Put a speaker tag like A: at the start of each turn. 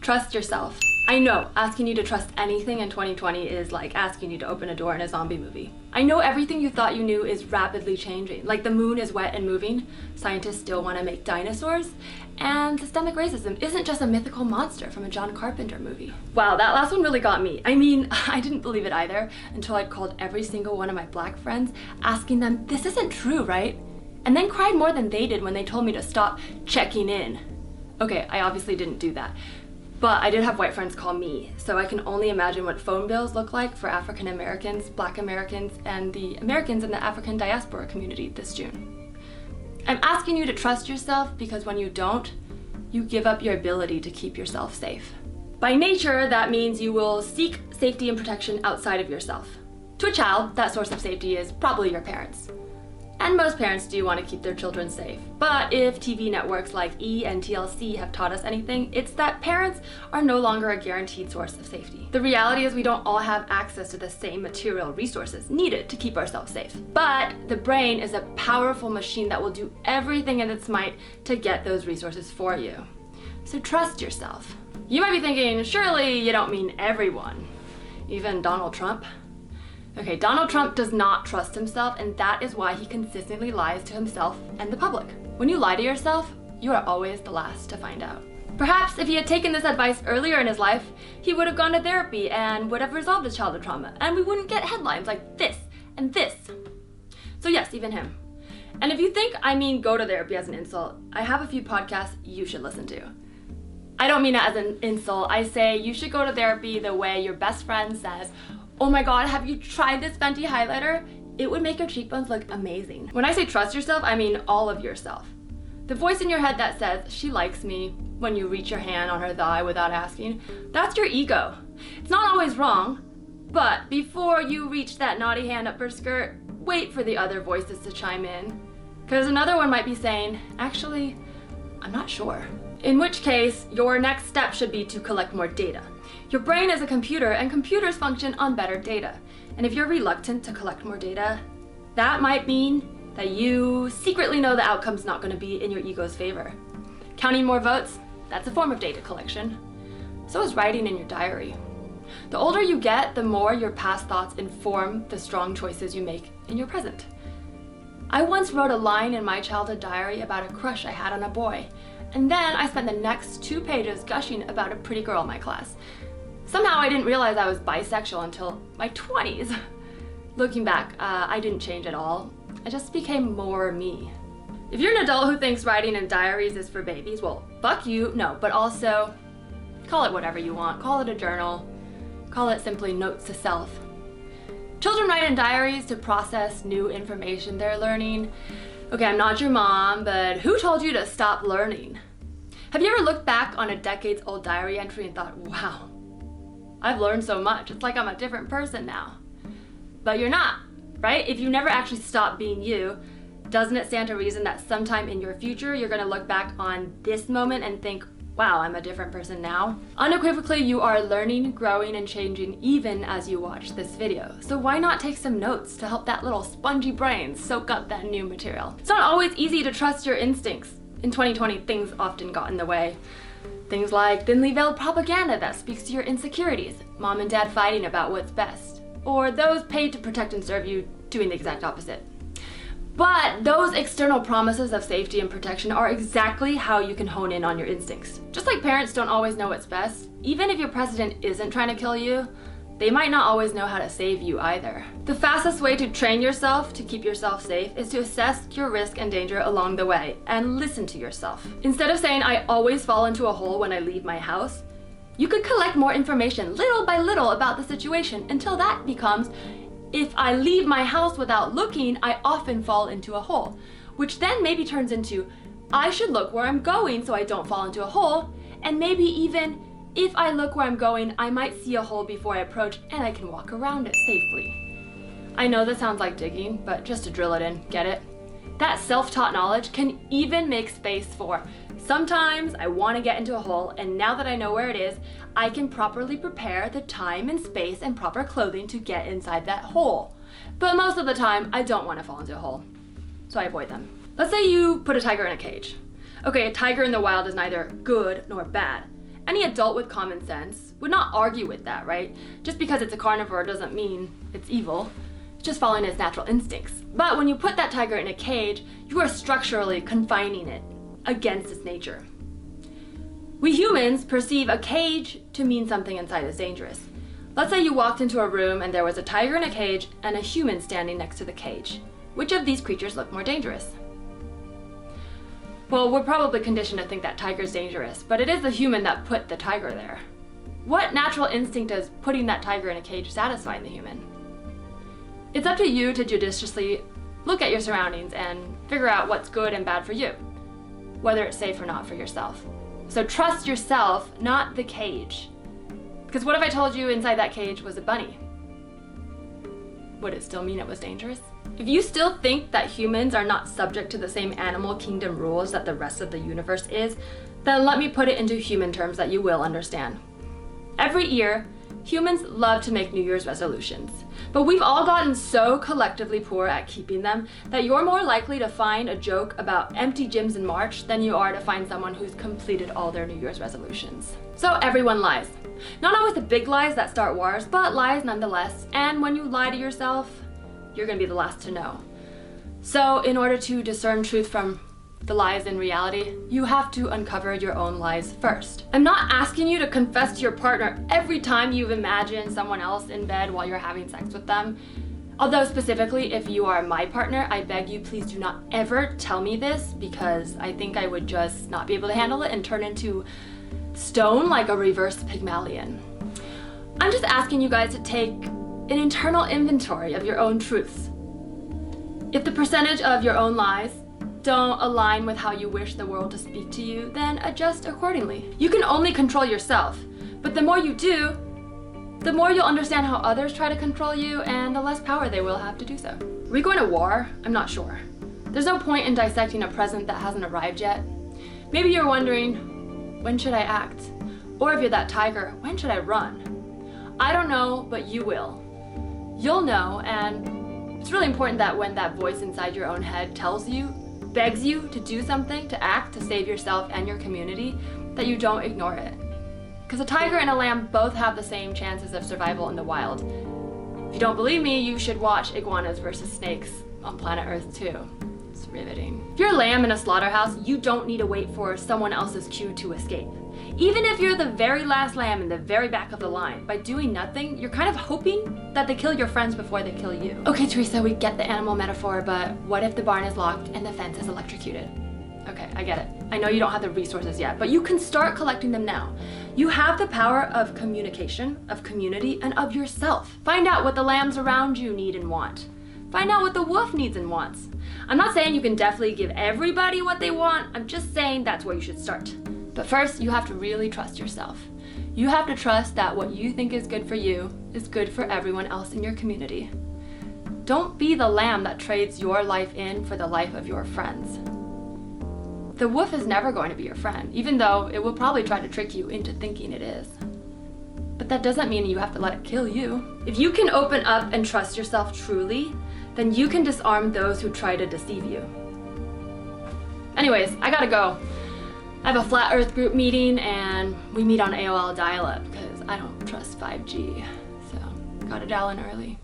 A: Trust yourself. I know, asking you to trust anything in 2020 is like asking you to open a door in a zombie movie. I know everything you thought you knew is rapidly changing. Like the moon is wet and moving, scientists still want to make dinosaurs, and systemic racism isn't just a mythical monster from a John Carpenter movie. Wow, that last one really got me. I mean, I didn't believe it either until I'd called every single one of my black friends asking them, this isn't true, right? And then cried more than they did when they told me to stop checking in. Okay, I obviously didn't do that. But I did have white friends call me, so I can only imagine what phone bills look like for African Americans, Black Americans, and the Americans in the African diaspora community this June. I'm asking you to trust yourself because when you don't, you give up your ability to keep yourself safe. By nature, that means you will seek safety and protection outside of yourself. To a child, that source of safety is probably your parents. And most parents do want to keep their children safe. But if TV networks like E! and TLC have taught us anything, it's that parents are no longer a guaranteed source of safety. The reality is we don't all have access to the same material resources needed to keep ourselves safe. But the brain is a powerful machine that will do everything in its might to get those resources for you. So trust yourself. You might be thinking, surely you don't mean everyone, even Donald Trump. Okay, Donald Trump does not trust himself, and that is why he consistently lies to himself and the public. When you lie to yourself, you are always the last to find out. Perhaps if he had taken this advice earlier in his life, he would have gone to therapy and would have resolved his childhood trauma, and we wouldn't get headlines like this and this. So yes, even him. And if you think I mean go to therapy as an insult, I have a few podcasts you should listen to. I don't mean it as an insult. I say you should go to therapy the way your best friend says, oh my god, have you tried this Fenty highlighter? It would make your cheekbones look amazing. When I say trust yourself, I mean all of yourself. The voice in your head that says, she likes me, when you reach your hand on her thigh without asking, that's your ego. It's not always wrong, but before you reach that naughty hand up her skirt, wait for the other voices to chime in. Because another one might be saying, actually, I'm not sure. In which case, your next step should be to collect more data. Your brain is a computer, and computers function on better data. And if you're reluctant to collect more data, that might mean that you secretly know the outcome's not going to be in your ego's favor. Counting more votes, that's a form of data collection. So is writing in your diary. The older you get, the more your past thoughts inform the strong choices you make in your present. I once wrote a line in my childhood diary about a crush I had on a boy, and then I spent the next 2 pages gushing about a pretty girl in my class. Somehow I didn't realize I was bisexual until my 20s. Looking back, I didn't change at all. I just became more me. If you're an adult who thinks writing in diaries is for babies, well, fuck you, no, but also call it whatever you want. Call it a journal. Call it simply notes to self. Children write in diaries to process new information they're learning. Okay, I'm not your mom, but who told you to stop learning? Have you ever looked back on a decades-old diary entry and thought, wow, I've learned so much. It's like I'm a different person now. But you're not, right? If you never actually stop being you, doesn't it stand to reason that sometime in your future, you're gonna look back on this moment and think, wow, I'm a different person now? Unequivocally, you are learning, growing, and changing even as you watch this video. So why not take some notes to help that little spongy brain soak up that new material? It's not always easy to trust your instincts. In 2020, things often got in the way. Things like thinly veiled propaganda that speaks to your insecurities, mom and dad fighting about what's best, or those paid to protect and serve you doing the exact opposite. But those external promises of safety and protection are exactly how you can hone in on your instincts. Just like parents don't always know what's best, even if your president isn't trying to kill you, they might not always know how to save you either. The fastest way to train yourself to keep yourself safe is to assess your risk and danger along the way and listen to yourself. Instead of saying, I always fall into a hole when I leave my house, you could collect more information little by little about the situation until that becomes, if I leave my house without looking, I often fall into a hole, which then maybe turns into, I should look where I'm going so I don't fall into a hole, and maybe even, if I look where I'm going, I might see a hole before I approach and I can walk around it safely. I know this sounds like digging, but just to drill it in, get it? That self-taught knowledge can even make space for, sometimes I want to get into a hole, and now that I know where it is, I can properly prepare the time and space and proper clothing to get inside that hole. But most of the time, I don't want to fall into a hole, so I avoid them. Let's say you put a tiger in a cage. Okay, a tiger in the wild is neither good nor bad. Any adult with common sense would not argue with that, right? Just because it's a carnivore doesn't mean it's evil. It's just following its natural instincts. But when you put that tiger in a cage, you are structurally confining it against its nature. We humans perceive a cage to mean something inside is dangerous. Let's say you walked into a room and there was a tiger in a cage and a human standing next to the cage. Which of these creatures look more dangerous? Well, we're probably conditioned to think that tiger's dangerous, but it is the human that put the tiger there. What natural instinct does putting that tiger in a cage satisfy in the human? It's up to you to judiciously look at your surroundings and figure out what's good and bad for you, whether it's safe or not for yourself. So trust yourself, not the cage. Because what if I told you inside that cage was a bunny? Would it still mean it was dangerous? If you still think that humans are not subject to the same animal kingdom rules that the rest of the universe is, then let me put it into human terms that you will understand. Every year, humans love to make New Year's resolutions, but we've all gotten so collectively poor at keeping them that you're more likely to find a joke about empty gyms in March than you are to find someone who's completed all their New Year's resolutions. So everyone lies. Not always the big lies that start wars, but lies nonetheless. And when you lie to yourself, you're gonna be the last to know. So in order to discern truth from the lies in reality, you have to uncover your own lies first. I'm not asking you to confess to your partner every time you've imagined someone else in bed while you're having sex with them. Although specifically, if you are my partner, I beg you, please do not ever tell me this, because I think I would just not be able to handle it and turn into stone like a reverse Pygmalion. I'm just asking you guys to take an internal inventory of your own truths. If the percentage of your own lies don't align with how you wish the world to speak to you, then adjust accordingly. You can only control yourself, but the more you do, the more you'll understand how others try to control you and the less power they will have to do so. Are we going to war? I'm not sure. There's no point in dissecting a present that hasn't arrived yet. Maybe you're wondering, when should I act? Or if you're that tiger, when should I run? I don't know, but you will. You'll know, and it's really important that when that voice inside your own head tells you, begs you to do something, to act, to save yourself and your community, that you don't ignore it. Because a tiger and a lamb both have the same chances of survival in the wild. If you don't believe me, you should watch Iguanas versus Snakes on Planet Earth too. It's riveting. If you're a lamb in a slaughterhouse, you don't need to wait for someone else's cue to escape. Even if you're the very last lamb in the very back of the line, by doing nothing, you're kind of hoping that they kill your friends before they kill you. Okay, Teresa, we get the animal metaphor, but what if the barn is locked and the fence is electrocuted? Okay, I get it. I know you don't have the resources yet, but you can start collecting them now. You have the power of communication, of community, and of yourself. Find out what the lambs around you need and want. Find out what the wolf needs and wants. I'm not saying you can definitely give everybody what they want. I'm just saying that's where you should start. But first, you have to really trust yourself. You have to trust that what you think is good for you is good for everyone else in your community. Don't be the lamb that trades your life in for the life of your friends. The wolf is never going to be your friend, even though it will probably try to trick you into thinking it is. But that doesn't mean you have to let it kill you. If you can open up and trust yourself truly, then you can disarm those who try to deceive you. Anyways, I gotta go. I have a Flat Earth group meeting and we meet on AOL dial-up because I don't trust 5G. So, gotta dial in early.